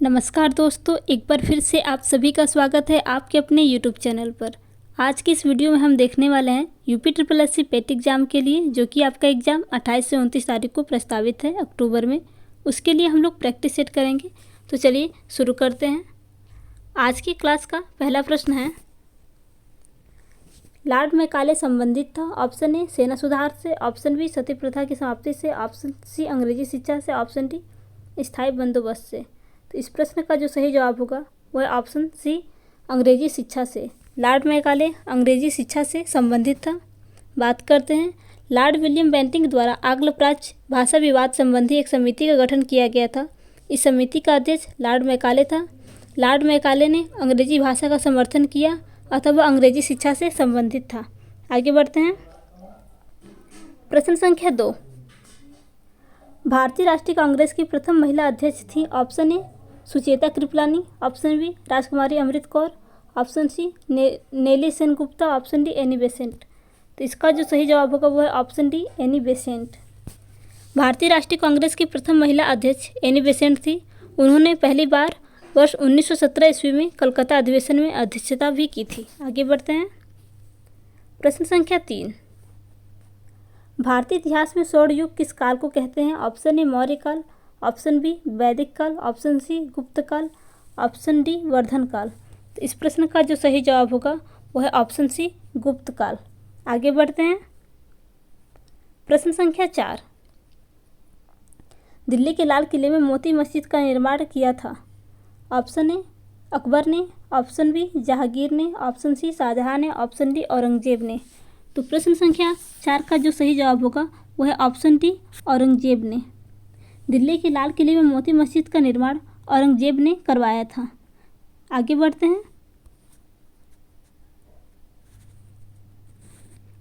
नमस्कार दोस्तों, एक बार फिर से आप सभी का स्वागत है आपके अपने यूट्यूब चैनल पर। आज की इस वीडियो में हम देखने वाले हैं यूपी ट्रिपल एससी पेट एग्ज़ाम के लिए, जो कि आपका एग्ज़ाम 28 से 29 तारीख को प्रस्तावित है अक्टूबर में। उसके लिए हम लोग प्रैक्टिस सेट करेंगे। तो चलिए शुरू करते हैं। आज की क्लास का पहला प्रश्न है, लॉर्ड मैकाले संबंधित था। ऑप्शन ए सेना सुधार से, ऑप्शन बी सती प्रथा की समाप्ति से, ऑप्शन सी अंग्रेजी शिक्षा से, ऑप्शन डी स्थायी बंदोबस्त से। तो इस प्रश्न का जो सही जवाब होगा वह ऑप्शन सी अंग्रेजी शिक्षा से। लॉर्ड मैकाले अंग्रेजी शिक्षा से संबंधित था। बात करते हैं, लॉर्ड विलियम बेंटिंक द्वारा आंग्ल प्राच्य भाषा विवाद संबंधी एक समिति का गठन किया गया था। इस समिति का अध्यक्ष लॉर्ड मैकाले था। लॉर्ड मैकाले ने अंग्रेजी भाषा का समर्थन किया अथवा अंग्रेजी शिक्षा से संबंधित था। आगे बढ़ते हैं। प्रश्न संख्या 2, भारतीय राष्ट्रीय कांग्रेस की प्रथम महिला अध्यक्ष थी। Option A Sucheta Kripalani, option B Rajkumari Amrit Kaur, option C Nellie Sengupta, option D Annie Besant. तो इसका जो सही जवाब होगा वह है ऑप्शन डी एनी बेसेंट। भारतीय राष्ट्रीय कांग्रेस की प्रथम महिला अध्यक्ष एनी बेसेंट थी। उन्होंने पहली बार वर्ष 1917 ईस्वी में कलकत्ता अधिवेशन में अध्यक्षता भी की थी। आगे बढ़ते हैं। प्रश्न संख्या 3, भारतीय इतिहास में स्वर्ण युग किस काल को कहते हैं। ऑप्शन ए मौर्य काल, ऑप्शन बी वैदिक काल, ऑप्शन सी गुप्त काल, ऑप्शन डी वर्धन काल। तो इस प्रश्न का जो सही जवाब होगा वह है ऑप्शन सी गुप्त काल। आगे बढ़ते हैं। प्रश्न संख्या 4, दिल्ली के लाल किले में मोती मस्जिद का निर्माण किया था। ऑप्शन ए अकबर ने, ऑप्शन बी जहांगीर ने, ऑप्शन सी शाहजहां ने, ऑप्शन डी औरंगजेब ने। तो प्रश्न संख्या 4 का जो सही जवाब होगा वह है ऑप्शन डी औरंगजेब ने। दिल्ली के लाल किले में मोती मस्जिद का निर्माण औरंगजेब ने करवाया था। आगे बढ़ते हैं।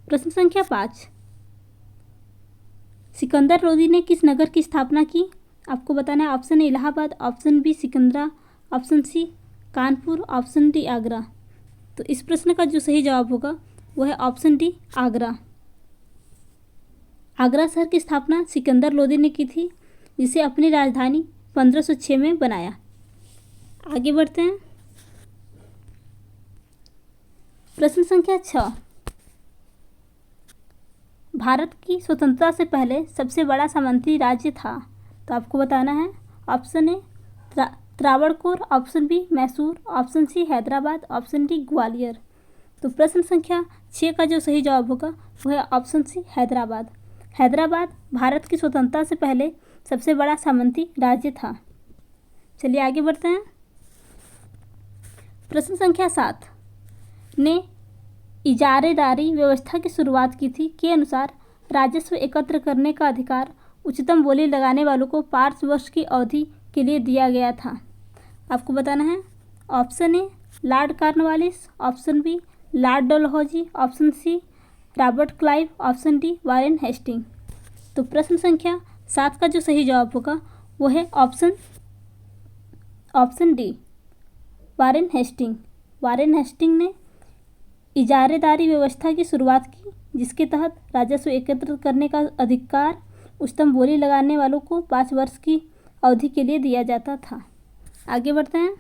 प्रश्न संख्या 5, सिकंदर लोदी ने किस नगर की स्थापना की। आपको बताना है। Option A Allahabad, option B Sikandra, option C Kanpur, option D Agra. तो इस प्रश्न का जो सही जवाब होगा वह है ऑप्शन डी आगरा। आगरा शहर की स्थापना सिकंदर लोदी ने की थी, जिसे अपनी राजधानी 1506 में बनाया। आगे बढ़ते हैं। प्रश्न संख्या 6, भारत की स्वतंत्रता से पहले सबसे बड़ा सामंती राज्य था। तो आपको बताना है। Option A Travancore, option B Mysore, option C Hyderabad, option D Gwalior. तो प्रश्न संख्या 6 का जो सही जवाब होगा वह है ऑप्शन सी हैदराबाद। हैदराबाद भारत की स्वतंत्रता से पहले सबसे बड़ा सामंती राज्य था। चलिए आगे बढ़ते हैं। प्रश्न संख्या 7 ने इजारेदारी व्यवस्था की शुरुआत की थी के अनुसार राजस्व एकत्र करने का अधिकार उच्चतम बोली लगाने वालों को 5 वर्ष की अवधि के लिए दिया गया था। आपको बताना है। Option A Lord Cornwallis, option B Lord Dalhousie, option C Robert Clive, option D Warren Hasting. तो प्रश्न संख्या 7 का जो सही जवाब होगा वो है option D Warren Hasting. Warren Hasting ने इजारेदारी व्यवस्था की शुरुआत की, जिसके तहत राजस्व एकत्र करने का अधिकार उच्चतम बोली लगाने वालों को 5 वर्ष की अवधि के लिए दिया जाता था। आगे बढ़ते हैं।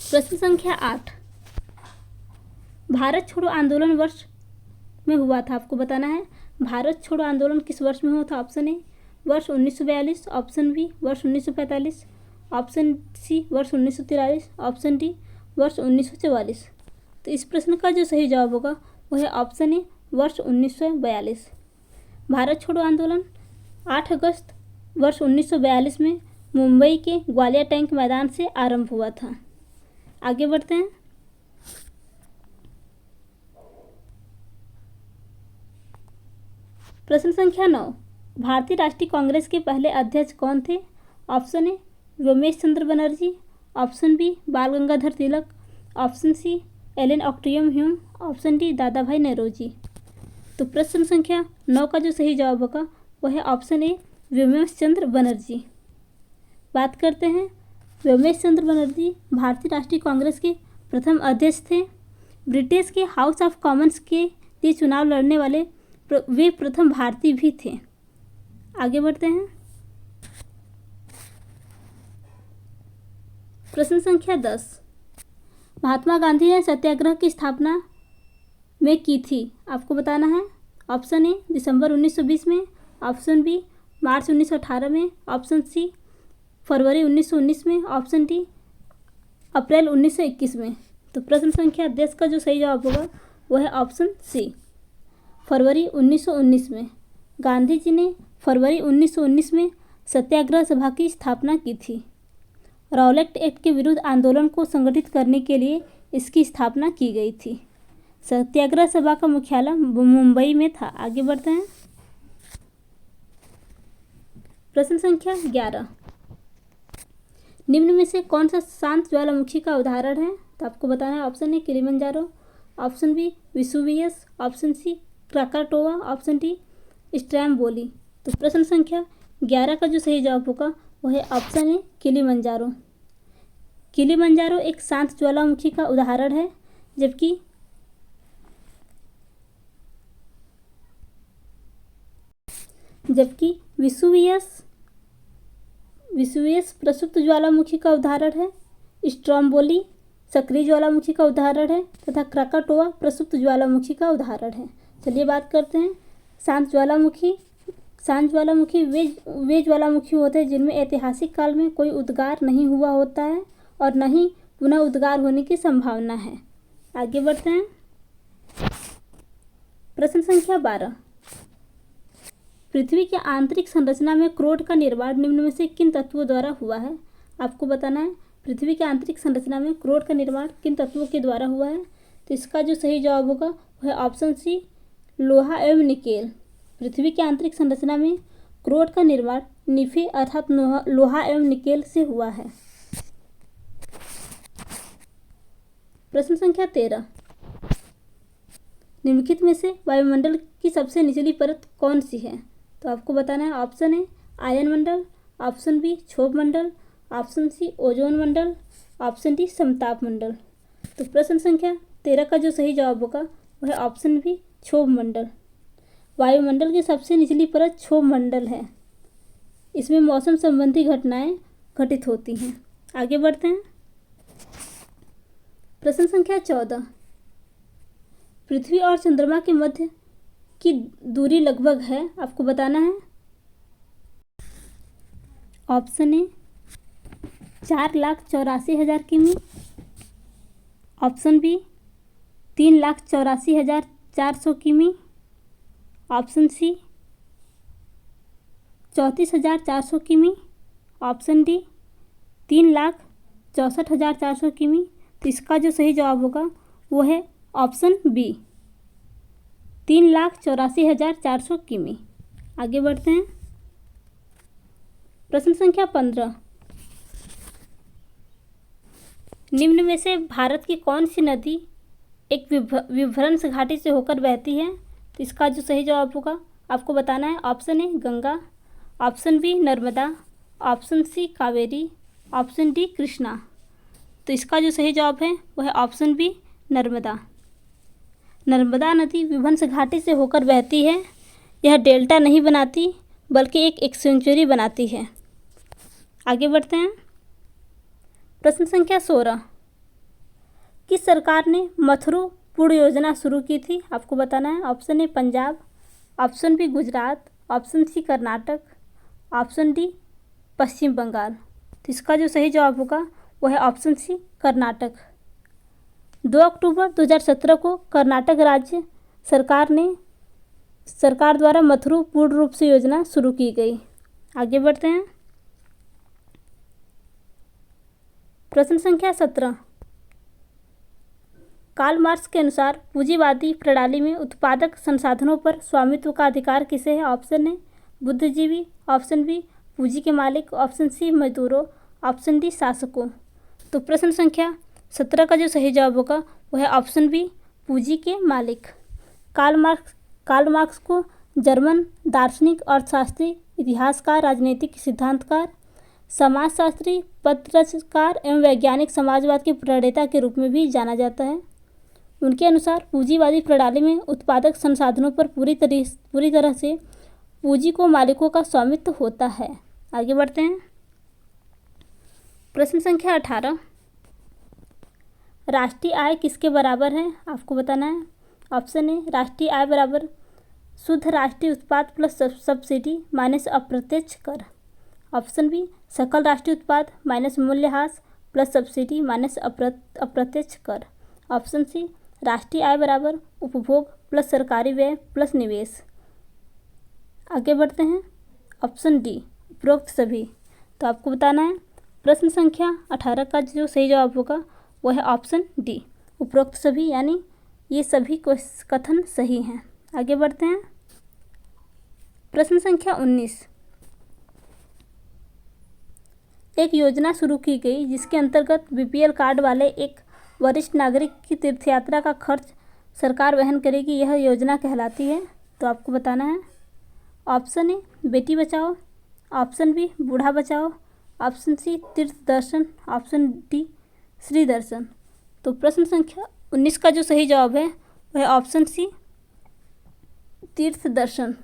प्रश्न संख्या 8, भारत छोड़ो आंदोलन वर्ष में हुआ था। आपको बताना है। भारत छोड़ो आंदोलन किस वर्ष में हुआ था। ऑप्शन ए वर्ष 1942, ऑप्शन बी वर्ष 1945, ऑप्शन सी वर्ष 1943, ऑप्शन डी वर्ष 1944। तो इस प्रश्न का जो सही जवाब होगा वह है ऑप्शन ए वर्ष 1942। भारत छोड़ो आंदोलन 8 अगस्त वर्ष 1942 में मुंबई के ग्वालियर टैंक मैदान से आरंभ हुआ था। आगे बढ़ते हैं। प्रश्न संख्या 9, भारतीय राष्ट्रीय कांग्रेस के पहले अध्यक्ष कौन थे। Option A Womesh Chandra Banerjee, option B Bal Gangadhar Tilak, option C Allan Octavian Hume, option D Dadabhai Naoroji. तो प्रश्न संख्या 9 का जो सही जवाब होगा वह है ऑप्शन ए व्योमेश चंद्र बनर्जी। बात करते हैं। व्योमेश चंद्र बनर्जी भारतीय राष्ट्रीय कांग्रेस के प्रथम अध्यक्ष थे। ब्रिटिश के हाउस ऑफ कॉमन्स के लिए चुनाव लड़ने वाले वे प्रथम भारतीय भी थे। आगे बढ़ते हैं। प्रश्न संख्या 10, महात्मा गांधी ने सत्याग्रह की स्थापना में की थी? आपको बताना है। ऑप्शन ए दिसंबर 1920 में, ऑप्शन बी मार्च 1918 में, ऑप्शन सी फरवरी 1919 में, ऑप्शन डी अप्रैल 1921 में। तो प्रश्न संख्या 10 का जो सही जवाब होगा वो है ऑप्शन सी, फरवरी 1919 में। गांधी जी ने फरवरी 1919 में सत्याग्रह सभा की स्थापना की थी। रॉलेट एक्ट के विरुद्ध आंदोलन को संगठित करने के लिए इसकी स्थापना की गई थी। सत्याग्रह सभा का मुख्यालय मुंबई में था। आगे बढ़ते हैं। प्रश्न संख्या 11, निम्न में से कौन सा शांत ज्वालामुखी का उदाहरण है? तो आपको बताना है। Option A Kilimanjaro, option B Vesuvius, option C Krakatoa, option D Stromboli. तो प्रश्न संख्या 11 का जो सही जवाब होगा वह है ऑप्शन ए किलिमंजारो। किलिमंजारो एक शांत ज्वालामुखी का उदाहरण है, जबकि विसुवियस प्रसुप्त ज्वालामुखी का उदाहरण है, स्ट्रॉम्बोली सक्रिय ज्वालामुखी का उदाहरण है तथा क्राकाटोआ प्रसुप्त ज्वालामुखी का उदाहरण है। चलिए बात करते हैं शांत ज्वालामुखी। शांत ज्वालामुखी वे ज्वालामुखी होते हैं जिनमें ऐतिहासिक काल में कोई उद्गार नहीं हुआ होता है और न ही पुनः उद्गार होने की संभावना है। आगे बढ़ते हैं। प्रश्न संख्या 12, पृथ्वी की आंतरिक संरचना में क्रोड का निर्माण निम्न में से किन तत्वों द्वारा हुआ है? आपको बताना है। पृथ्वी की आंतरिक संरचना में क्रोड का निर्माण किन तत्वों के द्वारा हुआ है? तो इसका जो सही जवाब होगा वह है ऑप्शन सी, लोहा एवं निकेल। पृथ्वी की आंतरिक संरचना में क्रोड का निर्माण निफे अर्थात लोहा एवं निकेल से हुआ है। प्रश्न संख्या 13, निम्नलिखित में से वायुमंडल की सबसे निचली परत कौन सी है? तो आपको बताना है। ऑप्शन ए आयन मंडल, ऑप्शन बी क्षोभ मंडल, ऑप्शन सी ओजोन मंडल, ऑप्शन डी समताप मंडल। तो प्रश्न संख्या 13 का जो सही जवाब होगा वह है ऑप्शन बी क्षोभ मंडल। वायुमंडल की सबसे निचली परत क्षोभ मंडल है। इसमें मौसम संबंधी घटनाएं घटित होती हैं। आगे बढ़ते हैं। प्रश्न संख्या 14, पृथ्वी और चंद्रमा के मध्य की दूरी लगभग है? आपको बताना है। ऑप्शन ए 4,84,000 किमी, ऑप्शन बी 3,84,400 किमी, ऑप्शन सी 34,400 किमी, ऑप्शन डी 3,64,400 किमी। तो इसका जो सही जवाब होगा वो है ऑप्शन बी 3,84,400 किमी। आगे बढ़ते हैं। प्रश्न संख्या 15, निम्न में से भारत की कौन सी नदी एक विभ्रंश घाटी से होकर बहती है? तो इसका जो सही जवाब होगा आपको बताना है। Option A Ganga, option B Narmada, option C Kaveri, option D Krishna. तो इसका जो सही जवाब है वह है ऑप्शन बी नर्मदा। नर्मदा नदी विभ्रंश घाटी से होकर बहती है। यह डेल्टा नहीं बनाती बल्कि एक सेंचुरी बनाती है। आगे बढ़ते हैं। प्रश्न संख्या 16, किस सरकार ने मथुरू पुड़ योजना शुरू की थी? आपको बताना है। Option A Punjab, option B Gujarat, option C Karnataka, option D Paschim Bangal. तो इसका जो सही जवाब होगा वह है ऑप्शन सी कर्नाटक। 2 अक्टूबर 2017 को कर्नाटक राज्य सरकार द्वारा मथुरू पूर्ण रूप से योजना शुरू की गई। आगे बढ़ते हैं। प्रश्न संख्या 17, कार्ल मार्क्स के अनुसार पूंजीवादी प्रणाली में उत्पादक संसाधनों पर स्वामित्व का अधिकार किसे है? ऑप्शन ए बुद्धिजीवी, ऑप्शन बी पूंजी के मालिक, ऑप्शन सी मजदूरों, ऑप्शन डी शासकों। तो प्रश्न संख्या 17 का जो सही जवाब होगा वह है ऑप्शन बी पूंजी के मालिक। कार्ल मार्क्स को जर्मन दार्शनिक, अर्थशास्त्री, इतिहासकार, राजनीतिक सिद्धांतकार, समाजशास्त्री, पत्रकार एवं वैज्ञानिक समाजवाद के प्रणेता के रूप में भी जाना जाता है। उनके अनुसार पूंजीवादी प्रणाली में उत्पादक संसाधनों पर पूरी तरह से पूंजी को मालिकों का स्वामित्व होता है। आगे बढ़ते हैं। प्रश्न संख्या 18, राष्ट्रीय आय किसके बराबर है, आपको बताना है। ऑप्शन ए राष्ट्रीय आय बराबर शुद्ध राष्ट्रीय उत्पाद प्लस सब्सिडी माइनस अप्रत्यक्ष कर। ऑप्शन बी सकल राष्ट्रीय उत्पाद माइनस मूल्यह्रास प्लस सब्सिडी माइनस अप्रत्यक्ष कर। ऑप्शन सी राष्ट्रीय आय बराबर उपभोग प्लस सरकारी व्यय प्लस निवेश। आगे बढ़ते हैं। ऑप्शन डी उपरोक्त सभी। तो आपको बताना है प्रश्न संख्या 18 का जो सही जवाब होगा वह है ऑप्शन डी उपरोक्त सभी, यानी ये सभी कथन सही हैं। आगे बढ़ते हैं। प्रश्न संख्या 19। एक योजना शुरू की गई जिसके अंतर्गत बीपीएल कार्ड वाले एक वरिष्ठ नागरिक की तीर्थयात्रा का खर्च सरकार वहन करेगी, यह योजना कहलाती है। तो आपको बताना है। ऑप्शन ए बेटी बचाओ, ऑप्शन बी बूढ़ा बचाओ, ऑप्शन सी तीर्थ दर्शन, ऑप्शन डी श्री दर्शन। तो प्रश्न संख्या 19 का जो सही जवाब है वह ऑप्शन सी तीर्थ दर्शन।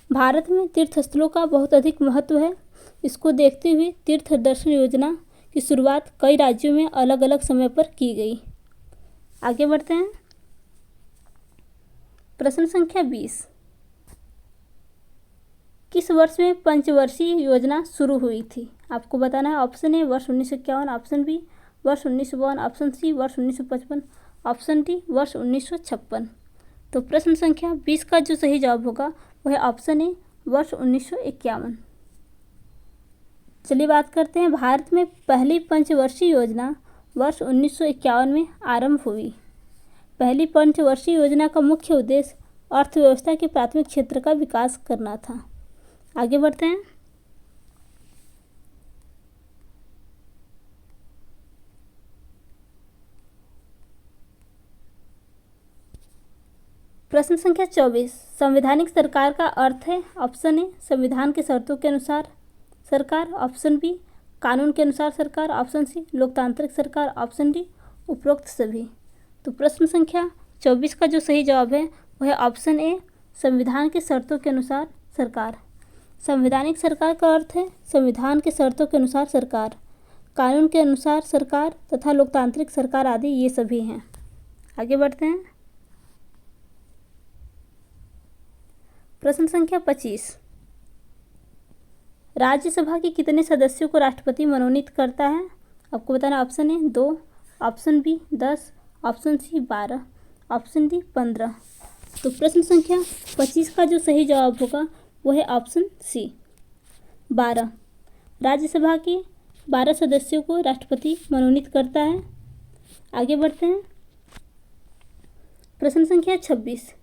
भारत में तीर्थ स्थलों का बहुत अधिक महत्व है। इसको देखते हुए तीर्थ दर्शन योजना की शुरुआत कई राज्यों में अलग अलग समय पर की गई। आगे बढ़ते हैं। प्रश्न संख्या 20। किस वर्ष में पंचवर्षीय योजना शुरू हुई थी, आपको बताना है। ऑप्शन ए वर्ष 1951, ऑप्शन बी वर्ष 1952, ऑप्शन सी वर्ष 1955, ऑप्शन डी वर्ष 1956। तो प्रश्न संख्या 20 का जो सही जवाब होगा वह ऑप्शन ए वर्ष 1951। चलिए बात करते हैं। भारत में पहली पंचवर्षीय योजना वर्ष 1951 में आरंभ हुई। पहली पंचवर्षीय योजना का मुख्य उद्देश्य अर्थव्यवस्था के प्राथमिक क्षेत्र का विकास करना था। आगे बढ़ते हैं। प्रश्न संख्या 24। संवैधानिक सरकार का अर्थ है। ऑप्शन ए संविधान की शर्तों के अनुसार सरकार, ऑप्शन बी कानून के अनुसार सरकार, ऑप्शन सी लोकतांत्रिक सरकार, ऑप्शन डी उपरोक्त सभी। तो प्रश्न संख्या 24 का जो सही जवाब है वह है ऑप्शन ए संविधान के शर्तों के अनुसार सरकार। संवैधानिक सरकार का अर्थ है संविधान के शर्तों के अनुसार सरकार, कानून के अनुसार सरकार तथा लोकतांत्रिक सरकार आदि ये सभी हैं। आगे बढ़ते हैं। प्रश्न संख्या 25। राज्यसभा के कितने सदस्यों को राष्ट्रपति मनोनीत करता है, आपको बताना। Option A 2, option B 10, option C 12, option D 15। तो प्रश्न संख्या 25 का जो सही जवाब होगा वह है ऑप्शन सी 12। राज्यसभा के 12 सदस्यों को राष्ट्रपति मनोनीत करता है। आगे बढ़ते हैं। प्रश्न संख्या 26।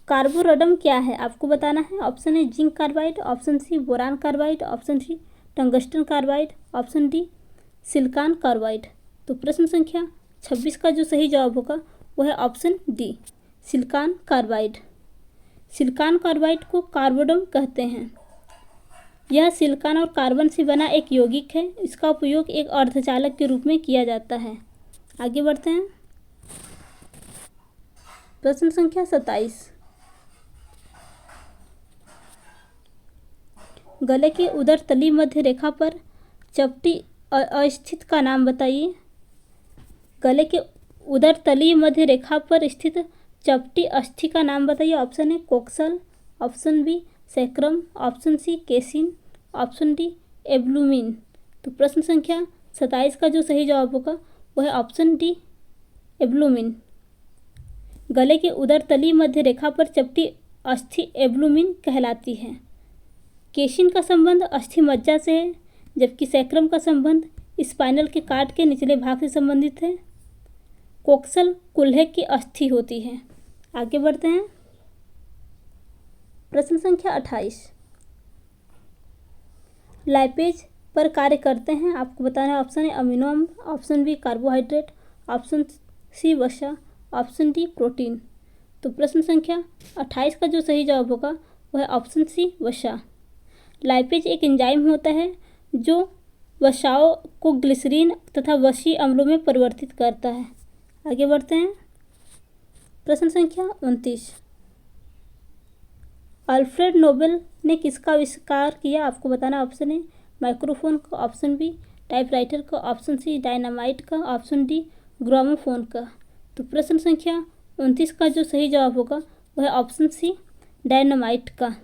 कार्बोरडम क्या है, आपको बताना है। Option A zinc carbide, option C boron carbide, option C tungsten carbide, option D silicon carbide. तो प्रश्न संख्या 26 का जो सही जवाब होगा वह है option D silicon carbide. Silicon carbide को कार्बोरडम कहते हैं। यह सिलिकॉन और कार्बन से बना एक यौगिक है। इसका उपयोग एक अर्धचालक के रूप में किया जाता है। आगे बढ़ते हैं। प्रश्न संख्या 27। गले के उदर तली मध्य रेखा पर चपटी अस्थित का नाम बताइए। गले के उदर तली मध्य रेखा पर स्थित चपटी अस्थि का नाम बताइए। Option A coxal, option B sacrum, option C casein, option D एब्लुमिन। तो प्रश्न संख्या 27 का जो सही जवाब होगा वह है ऑप्शन डी एब्लुमिन। गले के उदर तली मध्य रेखा पर चपटी अस्थि एब्लुमिन कहलाती है। केशिन का संबंध अस्थि मज्जा से है, जबकि सैक्रम का संबंध स्पाइनल के कार्ड के निचले भाग से संबंधित है। कोक्सल कुल्हे की अस्थि होती है। आगे बढ़ते हैं। प्रश्न संख्या 28। लाइपेज पर कार्य करते हैं, आपको बताना है। ऑप्शन ए अमीनो अम्ल, option B carbohydrate, option C वसा, ऑप्शन डी प्रोटीन। तो प्रश्न संख्या 28 का जो सही जवाब होगा वह है ऑप्शन सी वसा। लाइपेज एक एंजाइम होता है जो वसाओं को ग्लिसरीन तथा वसीय अम्लों में परिवर्तित करता है। आगे बढ़ते हैं। प्रश्न संख्या 29। अल्फ्रेड नोबेल ने किसका आविष्कार किया, आपको बताना। ऑप्शन ए माइक्रोफोन का, ऑप्शन बी टाइपराइटर का, ऑप्शन सी डायनामाइट का, ऑप्शन डी ग्रामोफोन का। तो प्रश्न संख्या 29 का जो सही जवाब होगा वह है ऑप्शन सी डायनामाइट का।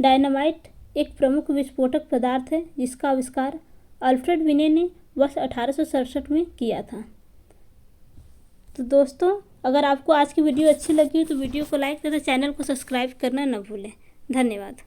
डायनामाइट एक प्रमुख विस्फोटक पदार्थ है जिसका आविष्कार अल्फ्रेड विने ने वर्ष 1867 में किया था। तो दोस्तों, अगर आपको आज की वीडियो अच्छी लगी हो तो वीडियो को लाइक तथा चैनल को सब्सक्राइब करना न भूलें। धन्यवाद।